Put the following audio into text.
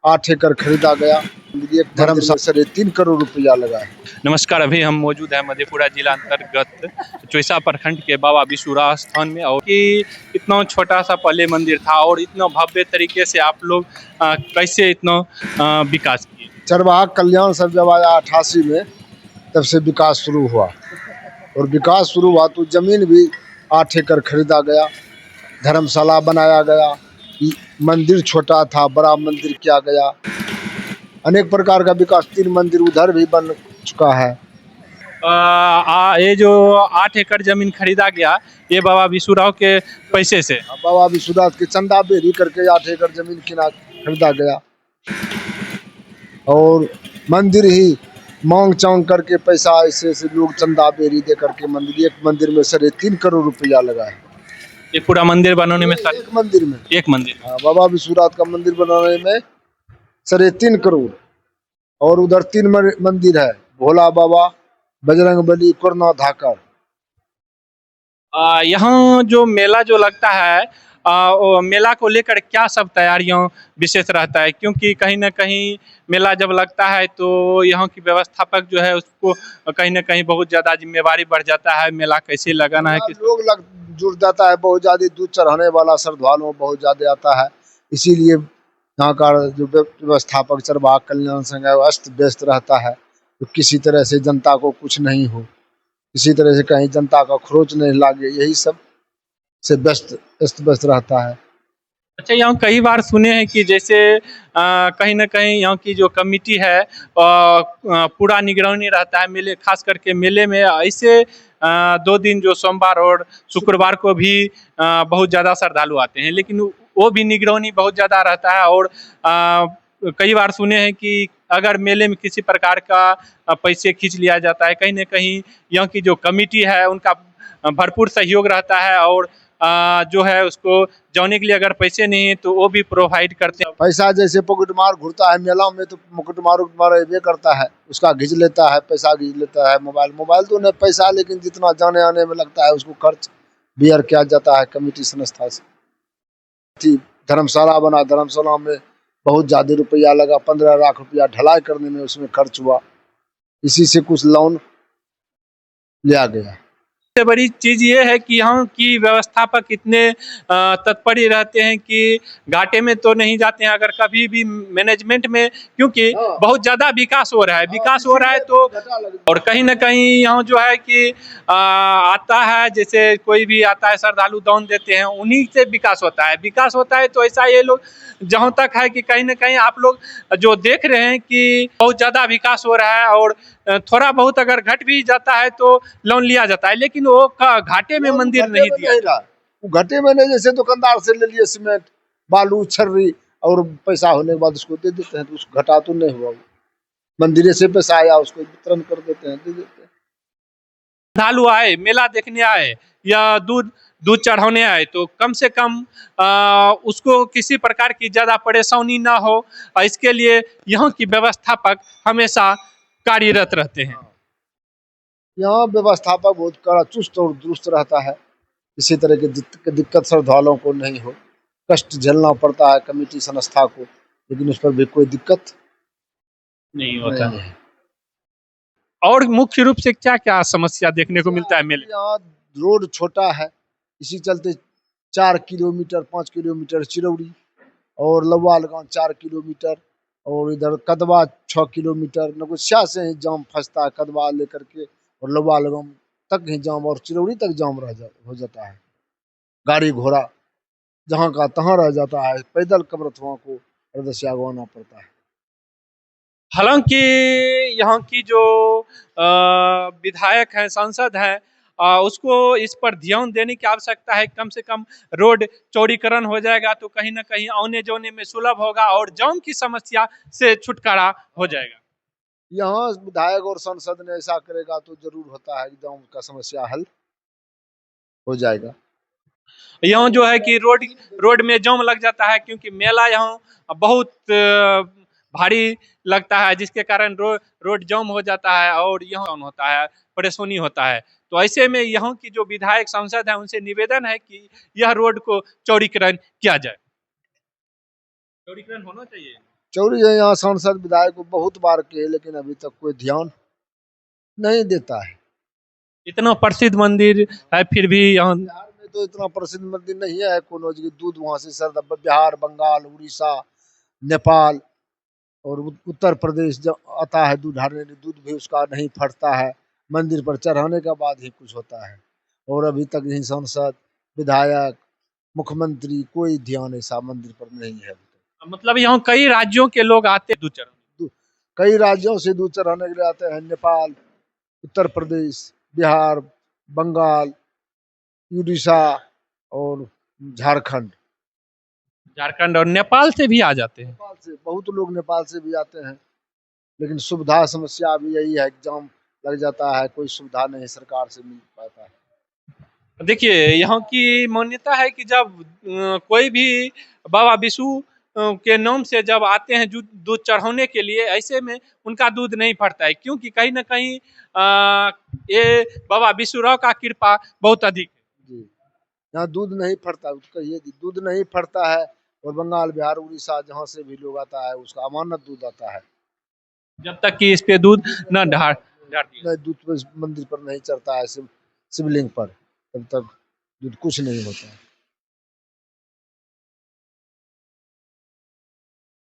8 एकड़ खरीदा गया। एक धर्मशाला से 3 करोड़ रुपया लगा है। नमस्कार, अभी हम मौजूद हैं मधेपुरा जिला अंतर्गत चोइसा प्रखंड के बाबा विशुरा स्थान में। और कि इतना छोटा सा पहले मंदिर था और इतना भव्य तरीके से आप लोग कैसे इतना विकास किए? चरवाहा कल्याण सब जब आया 88 में, तब से विकास शुरू हुआ। और विकास शुरू हुआ तो जमीन भी 8 एकड़ खरीदा गया, धर्मशाला बनाया गया, मंदिर छोटा था बड़ा मंदिर किया गया, अनेक प्रकार का विकास। 3 मंदिर उधर भी बन चुका है। ये जो 8 एकड़ जमीन खरीदा गया, ये बाबा विशुराव के पैसे से? बाबा विश्वनाथ के चंदा बेरी करके 8 एकड़ जमीन खरीदा गया। और मंदिर ही मांग चांग करके पैसा ऐसे ऐसे लोग चंदा बेरी दे करके मंदिर, एक मंदिर में 3.5 करोड़ रुपया लगा है। ये पूरा मंदिर बनाने में सर? एक मंदिर में, एक मंदिर। हाँ, बाबा विश्वनाथ का मंदिर बनाने में 3.5 करोड़। और उधर 3 मंदिर है, भोला बाबा, बजरंग बली, कुरना धाकर। यहाँ जो मेला जो लगता है, मेला को लेकर क्या सब तैयारियां विशेष रहता है? क्योंकि कहीं ना कहीं मेला जब लगता है तो यहाँ की व्यवस्थापक जो है उसको कहीं ना कहीं बहुत ज्यादा जिम्मेवारी बढ़ जाता है। मेला कैसे लगाना है, लोग जुड़ जाता है, बहुत ज्यादा दूध चढ़ाने वाला श्रद्धालु बहुत ज्यादा आता है। इसीलिए यहाँ का जो व्यवस्थापक चरवाहा कल्याण संघ है अस्त व्यस्त रहता है। तो किसी तरह से जनता को कुछ नहीं हो, किसी तरह से कहीं जनता का खरोच नहीं लागे, यही सब से अस्त व्यस्त रहता है। अच्छा, यहाँ कई बार सुने हैं कि जैसे कहीं ना कहीं यहाँ की जो कमिटी है पूरा निगरानी रहता है मेले, खास करके मेले में ऐसे 2 दिन जो सोमवार और शुक्रवार को भी बहुत ज़्यादा श्रद्धालु आते हैं, लेकिन वो भी निगरानी बहुत ज़्यादा रहता है। और कई बार सुने हैं कि अगर मेले में किसी प्रकार का पैसे खींच लिया जाता है, कहीं ना कहीं यहाँ की जो कमिटी है उनका भरपूर सहयोग रहता है। और जो है उसको जाने के लिए अगर पैसे नहीं है तो वो भी प्रोवाइड करते हैं। पैसा जैसे पॉकेटमार घूरता है मेला में, तो पॉकेटमार ये करता है, उसका घिंच लेता है, पैसा घिंच लेता है। मोबाइल तो नहीं पैसा, लेकिन जितना जाने आने में लगता है उसको खर्च बियर किया जाता है कमेटी संस्था से। धर्मशाला बना, धर्मशाला में बहुत ज्यादा रुपया लगा, 15 लाख रुपया ढलाई करने में उसमें खर्च हुआ। इसी से कुछ लोन लिया गया। सबसे बड़ी चीज ये है कि यहाँ की व्यवस्थापक इतने तत्पर रहते हैं कि घाटे में तो नहीं जाते हैं अगर कभी भी मैनेजमेंट में, क्योंकि बहुत ज्यादा विकास हो रहा है, विकास हो रहा है तो। और कहीं ना कहीं यहाँ जो है कि आता है, जैसे कोई भी आता है श्रद्धालु दान देते हैं, उन्हीं से विकास होता है। विकास होता है तो ऐसा ये लोग जहाँ तक है कि कहीं ना कहीं आप लोग जो देख रहे हैं कि बहुत ज्यादा विकास हो रहा है। और थोड़ा बहुत अगर घट भी जाता है तो लोन लिया जाता है, लेकिन वो घाटे में मंदिर नहीं दिया। घाटे में नहीं, जैसे दुकानदार से ले लिए सीमेंट बालू छर्री और पैसा होने के बाद उसको दे देते हैं, तो उसको घाटा तो नहीं हुआ। मंदिर से पैसा आया उसको वितरण कर देते हैं, दे देते हैं। श्रद्धालु आए, मेला देखने आए या दूध चढ़ाने आए तो कम से कम उसको किसी प्रकार की ज्यादा परेशानी ना हो, इसके लिए यहाँ की व्यवस्थापक हमेशा कार्यरत रहते हैं। यहाँ व्यवस्थापक बहुत कड़ा, चुस्त और दुरुस्त रहता है। किसी तरह की दिक्कत श्रद्धालुओं को नहीं हो। कष्ट झेलना पड़ता है कमेटी संस्था को, लेकिन उस पर भी कोई दिक्कत नहीं होता है। और मुख्य रूप से क्या क्या समस्या देखने को मिलता है मेले? यहाँ रोड छोटा है, इसी चलते 4 किलोमीटर 5 किलोमीटर चिरौड़ी और लवालगांव 4 किलोमीटर, और इधर कदवा 6 किलोमीटर, नगुस्या से ही जाम फंसता है, कदवा लेकर के और लवालगांव तक ही जाम, और चिरौड़ी तक जाम हो जाता है। गाड़ी घोड़ा जहाँ का तहाँ रह जाता है, पैदल कब्रथुआ को प्रदर्शिया गवाना पड़ता है। हालांकि यहाँ की जो विधायक हैं, सांसद हैं, उसको इस पर ध्यान देने की आवश्यकता है। कम से कम रोड चौड़ीकरण हो जाएगा तो कहीं ना कहीं आने जाने में सुलभ होगा और जाम की समस्या से छुटकारा हो जाएगा। यहाँ विधायक और सांसद ने ऐसा करेगा तो जरूर होता है, जाम का समस्या हल हो जाएगा। यहाँ जो है कि रोड में जाम लग जाता है, क्योंकि मेला यहाँ बहुत भारी लगता है, जिसके कारण रोड जाम हो जाता है और यहाँ होता है, परेशानी होता है। तो ऐसे में यहाँ की जो विधायक सांसद हैं उनसे निवेदन है कि यह रोड को चौड़ीकरण किया जाए। चौड़ीकरण होना चाहिए। चौरी है, यहाँ सांसद विधायक को बहुत बार किए, लेकिन अभी तक कोई ध्यान नहीं देता है। इतना प्रसिद्ध मंदिर है फिर भी यहाँ बिहार में तो इतना प्रसिद्ध मंदिर नहीं है, कोनो जी दूध वहां से सर बिहार, बंगाल, उड़ीसा, नेपाल और उत्तर प्रदेश जब आता है दूध ढारने, दूध भी उसका नहीं फटता है, मंदिर पर चढ़ाने के बाद ही कुछ होता है। और अभी तक यही सांसद, विधायक, मुख्यमंत्री कोई ध्यान ऐसा मंदिर पर नहीं है। मतलब यहाँ कई राज्यों के लोग आते हैं दूध चढ़ाने। कई राज्यों से दूध चढ़ाने के लिए आते हैं, नेपाल, उत्तर प्रदेश, बिहार, बंगाल, उड़ीसा और झारखंड। झारखंड और नेपाल से भी आ जाते हैं। नेपाल से बहुत लोग नेपाल से भी आते हैं, लेकिन सुविधा समस्या भी यही है, एग्जाम लग जाता है, कोई सुविधा नहीं सरकार से मिल पाता है। देखिए यहाँ की मान्यता है कि जब कोई भी बाबा विष्णु के नाम से जब आते हैं दूध चढ़ाने के लिए, ऐसे में उनका दूध नहीं फटता है, क्योंकि कहीं ना कहीं ये बाबा विष्णुराव का कृपा बहुत अधिक है। जी, यहाँ दूध नहीं फटता, कहिए दूध नहीं फटता है, और बंगाल, बिहार, उड़ीसा जहाँ से भी लोग आता है उसका अमानत दूध आता है। जब तक कि इस पे दूध न ढार दिया। दूध मंदिर पर नहीं चढ़ता है, शिवलिंग पर, तब तक दूध कुछ नहीं होता है।